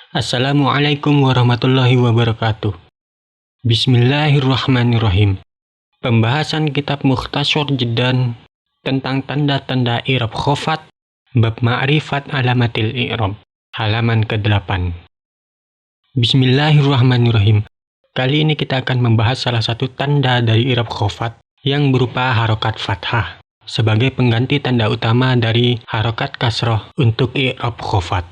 Assalamualaikum warahmatullahi wabarakatuh. Bismillahirrahmanirrahim. Pembahasan kitab Mukhtasar Jiddan tentang tanda-tanda i'rab khafat, bab ma'rifat alamatil i'rab, halaman ke-8. Bismillahirrahmanirrahim. Kali ini kita akan membahas salah satu tanda dari i'rab khafat yang berupa harokat fathah sebagai pengganti tanda utama dari harokat kasroh untuk i'rab khafat.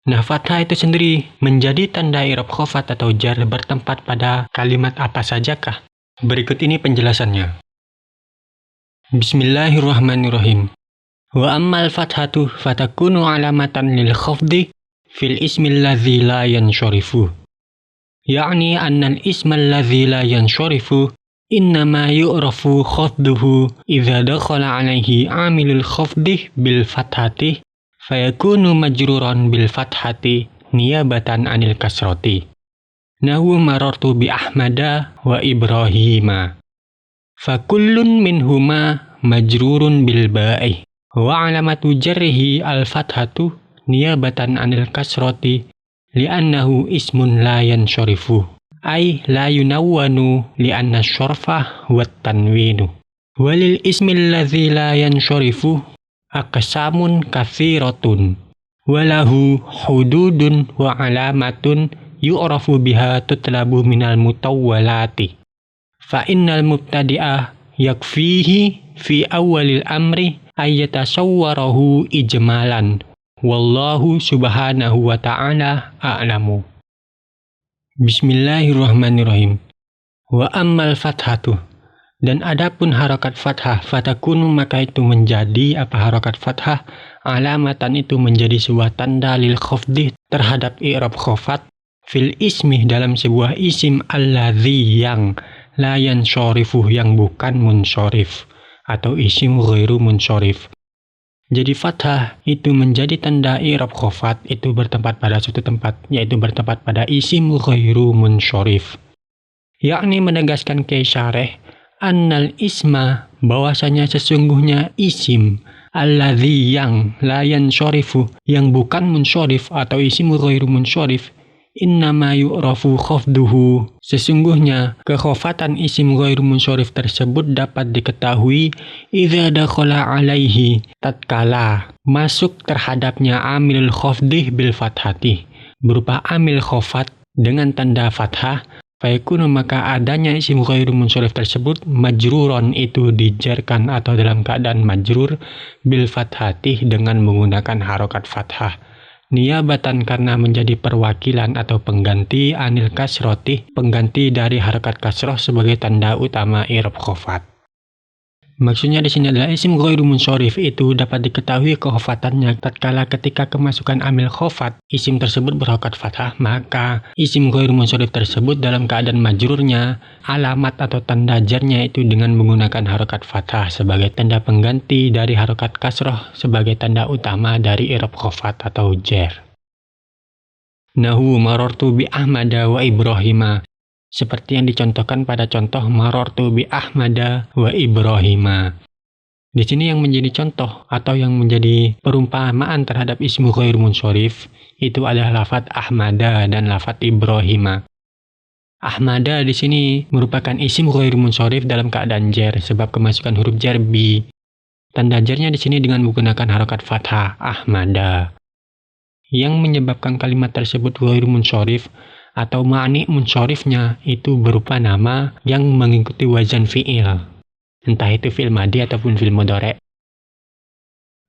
Nah, fathah itu sendiri menjadi tanda i'rab khafat atau jar bertempat pada kalimat apa sajakah? Berikut ini penjelasannya. Bismillahirrahmanirrahim. Wa ammal fathatu fatakunu alamatan lil khafdi fil ismil ladzi la yansharifu. Ya'ni anna al-ismal ladzi la yansharifu innama yu'rafu khafduhu idza dakhala alaihi amilul khafdi bil fathati fayakunu majruran bil fathati niyabatan anil kasrati. Nahu marartu bi Ahmada wa Ibrahima. Fakullun minhuma majrurun bil ba'i. Wa alamatu jarrihi al fathatu niyabatan anil kasrati li'annahu ismun la yansharifu. Ay la yunawwanu li'anna syarfah wa tanwinu. Walil ismil ladzi la yansharifu aqsamun katsiratun walahu hududun wa alamatun yu'rafu biha tutlabu minal mutawwalati fa innal mubtadi'a yakfihi fi awwalil amri ayyatasawwarahu ijmalan wallahu subhanahu wa ta'ala a'lamu. Bismillahirrahmanirrahim. Wa ammal fathatu, dan adapun harokat fathah, fatakunu maka itu menjadi apa harokat fathah, alamatan itu menjadi sebuah tanda lil khafdi terhadap i'rab khafat, fil ismi dalam sebuah isim alladzi yang la yansharifu yang bukan munsyarif, atau isim ghairu munsyarif. Jadi fathah itu menjadi tanda i'rab khafat itu bertempat pada suatu tempat, yaitu bertempat pada isim ghairu munsyarif. Yakni menegaskan ke syarih annal isma, bahwasanya sesungguhnya isim alladzi yang la yansharifu yang bukan munsyarif atau isim ghairu munsyarif, innama yu'rafu khafduhu, sesungguhnya kekhafatan isim ghairu munsyarif tersebut dapat diketahui idza dakhala alaihi, tatkala masuk terhadapnya amil khafdih bil fathati, berupa amil khafat dengan tanda fathah. Fayakunu maka adanya isim ghairu munsyarif tersebut majruron itu dijarkan atau dalam keadaan majrur bil fathati dengan menggunakan harokat fathah. Niyabatan karena menjadi perwakilan atau pengganti anil kasroti, pengganti dari harokat kasroh sebagai tanda utama i'rab khafat. Maksudnya di sini adalah isim ghairu munsyarif itu dapat diketahui kekhafatannya tatkala ketika kemasukan amil khafat isim tersebut berharokat fathah, maka isim ghairu munsyarif tersebut dalam keadaan majrurnya, alamat atau tanda jarnya itu dengan menggunakan harokat fathah sebagai tanda pengganti dari harokat kasroh sebagai tanda utama dari i'rab khafat atau jar. Nahu marartu bi Ahmada wa Ibrahima, seperti yang dicontohkan pada contoh marartu bi Ahmada wa Ibrahima. Di sini yang menjadi contoh atau yang menjadi perumpamaan terhadap ismu ghairu munsyarif itu adalah lafadz Ahmada dan lafadz Ibrahima. Ahmada di sini merupakan isim ghairu munsyarif dalam keadaan jar sebab kemasukan huruf jar bi. Tanda jarnya di sini dengan menggunakan harokat fathah Ahmada. Yang menyebabkan kalimat tersebut ghairu munsyarif atau ma'ni munsyarifnya itu berupa nama yang mengikuti wazan fi'il, entah itu fi'il madi ataupun fi'il mudhari'.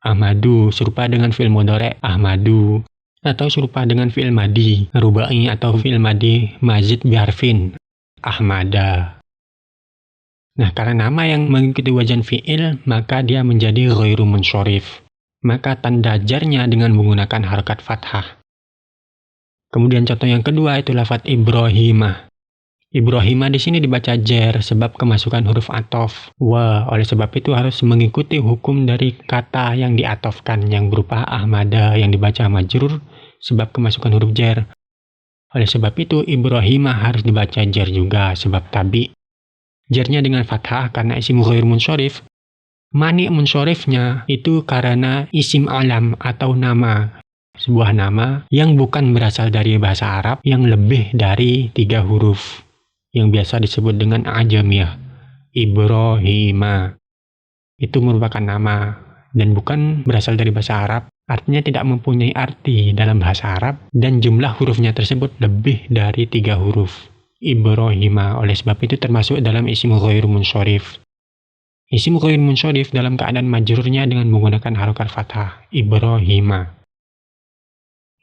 Ahmadu serupa dengan fi'il mudhari' Ahmadu, atau serupa dengan fi'il madi rubai atau fi'il madi mazid biharfin Ahmada. Nah, karena nama yang mengikuti wazan fi'il maka dia menjadi ghairu munsyarif, maka tanda jarnya dengan menggunakan harokat fathah. Kemudian contoh yang kedua itu lafadz Ibrahimah. Ibrahimah di sini dibaca jar sebab kemasukan huruf atof. Oleh sebab itu harus mengikuti hukum dari kata yang diatofkan yang berupa Ahmada yang dibaca majrur sebab kemasukan huruf jar. Oleh sebab itu Ibrahimah harus dibaca jar juga sebab tabi. Jarnya dengan fathah karena isim ghairu munsyarif. Mani munsyarifnya itu karena isim alam atau nama sebuah nama yang bukan berasal dari bahasa Arab yang lebih dari 3 huruf yang biasa disebut dengan ajamiyah. Ibrahima itu merupakan nama dan bukan berasal dari bahasa Arab, artinya tidak mempunyai arti dalam bahasa Arab, dan jumlah hurufnya tersebut lebih dari 3 huruf. Ibrahima, oleh sebab itu termasuk dalam isim ghair munsyarif. Isim ghair munsyarif dalam keadaan majrurnya dengan menggunakan harokat fathah, Ibrahima.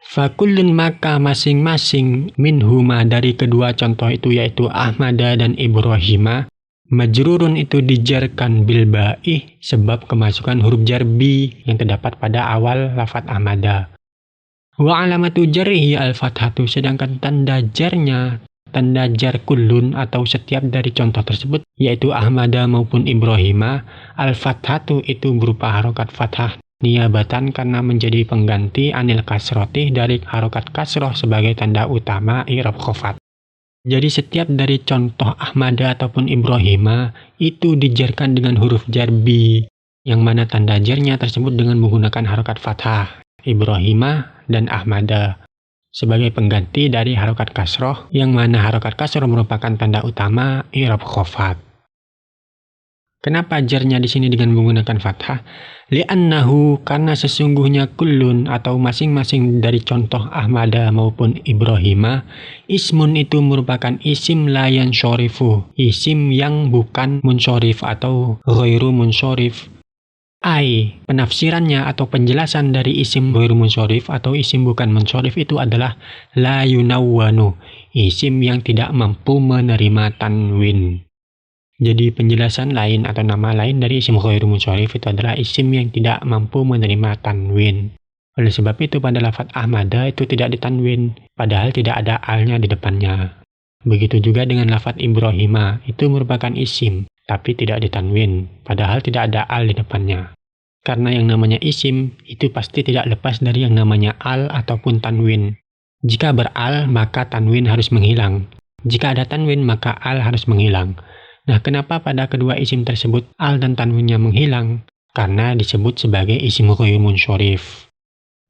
Fakullun, maka masing-masing minhuma dari kedua contoh itu, yaitu Ahmada dan Ibrahima, majrurun itu dijarkan bil ba'i sebab kemasukan huruf jar bi yang terdapat pada awal lafaz Ahmada. Wa alamatu jarrihi al-fathatu, sedangkan tanda jarnya, tanda jar kullun atau setiap dari contoh tersebut, yaitu Ahmada maupun Ibrahima, al-fathatu itu berupa harokat fathah niyabatan karena menjadi pengganti anil kasroti dari harokat kasroh sebagai tanda utama i'rab khafat. Jadi setiap dari contoh Ahmada ataupun Ibrahima itu dijarkan dengan huruf jar bi, yang mana tanda jarnya tersebut dengan menggunakan harokat fathah, Ibrahima dan Ahmada, sebagai pengganti dari harokat kasroh, yang mana harokat kasroh merupakan tanda utama i'rab khafat. Kenapa jarnya di sini dengan menggunakan fathah? Li'annahu, karena sesungguhnya kullun atau masing-masing dari contoh Ahmada maupun Ibrahima, ismun itu merupakan isim layan syorifu, isim yang bukan munsyarif atau ghairu munsyarif. Penafsirannya atau penjelasan dari isim ghairu munsyarif atau isim bukan munsyarif itu adalah la yunawwanu, isim yang tidak mampu menerima tanwin. Jadi penjelasan lain atau nama lain dari isim ghairu munsyarif itu adalah isim yang tidak mampu menerima tanwin. Oleh sebab itu pada lafaz Ahmada itu tidak ditanwin, padahal tidak ada alnya di depannya. Begitu juga dengan lafaz Ibrahima, itu merupakan isim, tapi tidak ditanwin, padahal tidak ada al di depannya. Karena yang namanya isim itu pasti tidak lepas dari yang namanya al ataupun tanwin. Jika beral, maka tanwin harus menghilang. Jika ada tanwin, maka al harus menghilang. Nah, kenapa pada kedua isim tersebut al dan tanwinnya menghilang? Karena disebut sebagai isim ghairu munsyarif.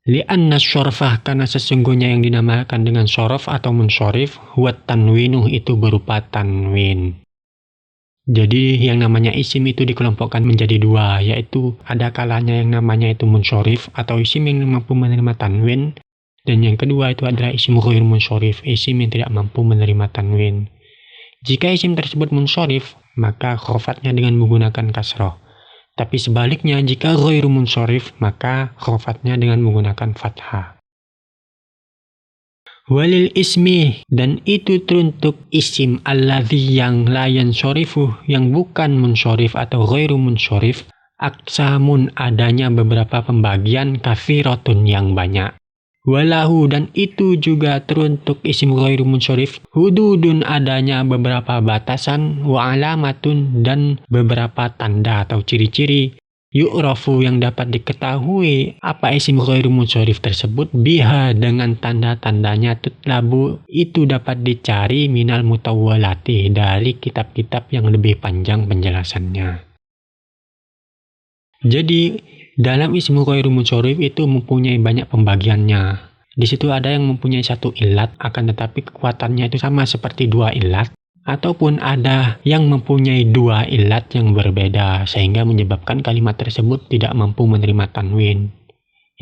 Li'anna syarfah, karena sesungguhnya yang dinamakan dengan syaraf atau munsyarif, huwa tanwinu, itu berupa tanwin. Jadi yang namanya isim itu dikelompokkan menjadi dua, yaitu ada kalanya yang namanya itu munsyarif atau isim yang mampu menerima tanwin, dan yang kedua itu adalah isim ghairu munsyarif, isim yang tidak mampu menerima tanwin. Jika isim tersebut munsyarif, maka khofatnya dengan menggunakan kasroh. Tapi sebaliknya, jika ghairu munsyarif, maka khofatnya dengan menggunakan fathah. Walil ismi, dan itu teruntuk isim alladhi yang la yansyarifu, yang bukan munsyarif atau ghairu munsyarif, aksamun, adanya beberapa pembagian katsiratun yang banyak. Walahu, dan itu juga teruntuk isim ghairu munsyarif, hududun, adanya beberapa batasan, wa alamatun, dan beberapa tanda atau ciri-ciri, yu'rafu, yang dapat diketahui apa isim ghairu munsyarif tersebut, biha, dengan tanda-tandanya, tutlabu, itu dapat dicari minal mutawwalati, dari kitab-kitab yang lebih panjang penjelasannya. Jadi dalam isim ghairu munsyarif itu mempunyai banyak pembagiannya. Di situ ada yang mempunyai satu ilat, akan tetapi kekuatannya itu sama seperti dua ilat, ataupun ada yang mempunyai dua ilat yang berbeda sehingga menyebabkan kalimat tersebut tidak mampu menerima tanwin,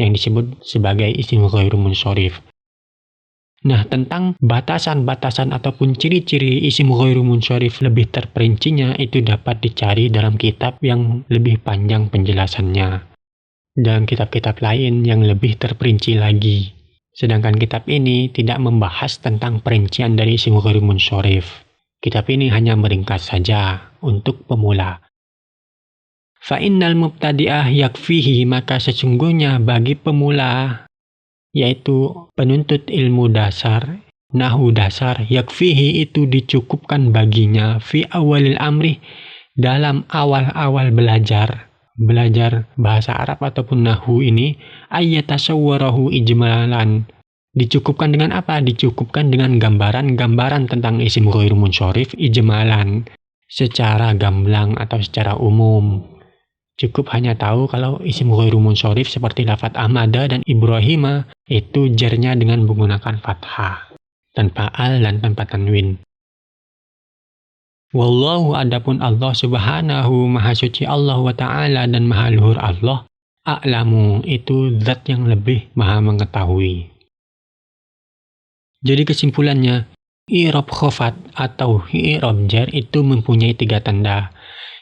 yang disebut sebagai isim ghairu munsyarif. Nah, tentang batasan-batasan ataupun ciri-ciri isim ghairu munsyarif lebih terperincinya itu dapat dicari dalam kitab yang lebih panjang penjelasannya, dan kitab-kitab lain yang lebih terperinci lagi. Sedangkan kitab ini tidak membahas tentang perincian dari isim ghairu munsyarif. Kitab ini hanya meringkas saja untuk pemula. Fa'innal mubtadi'ah yakfihi, maka sesungguhnya bagi pemula, yaitu penuntut ilmu dasar, nahu dasar, yakfihi, itu dicukupkan baginya, fi awalil amri, dalam awal-awal belajar bahasa Arab ataupun nahu ini, ayyatasawwarahu ijmalan. Dicukupkan dengan apa? Dicukupkan dengan gambaran-gambaran tentang isim ghairu munsyarif ijmalan, secara gamblang atau secara umum. Cukup hanya tahu kalau isim ghairu munsyarif seperti lafaz Ahmada dan Ibrahima itu jernya dengan menggunakan fathah, tanpa al dan tanpa tanwin. Wallahu, adapun Allah subhanahu, maha suci Allah wa ta'ala dan maha luhur Allah, a'lamu, itu zat yang lebih maha mengetahui. Jadi kesimpulannya, i'rab khafat atau i'rab jar itu mempunyai 3 tanda.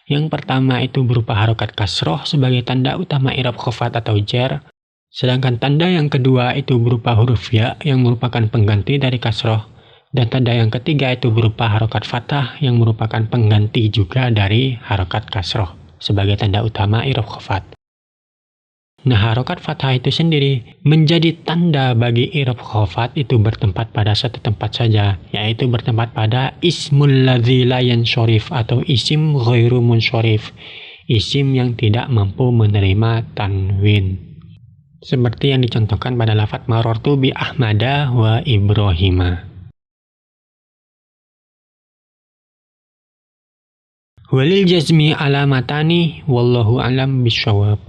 Yang pertama itu berupa harokat kasroh sebagai tanda utama i'rab khafat atau jar. Sedangkan tanda yang kedua itu berupa huruf ya yang merupakan pengganti dari kasroh. Dan tanda yang ketiga itu berupa harokat fathah yang merupakan pengganti juga dari harokat kasroh sebagai tanda utama i'rab khafat. Nah, harokat fathah itu sendiri menjadi tanda bagi i'rab khafat itu bertempat pada satu tempat saja, yaitu bertempat pada ismul ladzi la yanshorif atau isim ghairu munshorif, isim yang tidak mampu menerima tanwin. Seperti yang dicontohkan pada lafadz marortu bi Ahmada wa Ibrahima. Walil jazmi alamatani wallahu alam bishawab.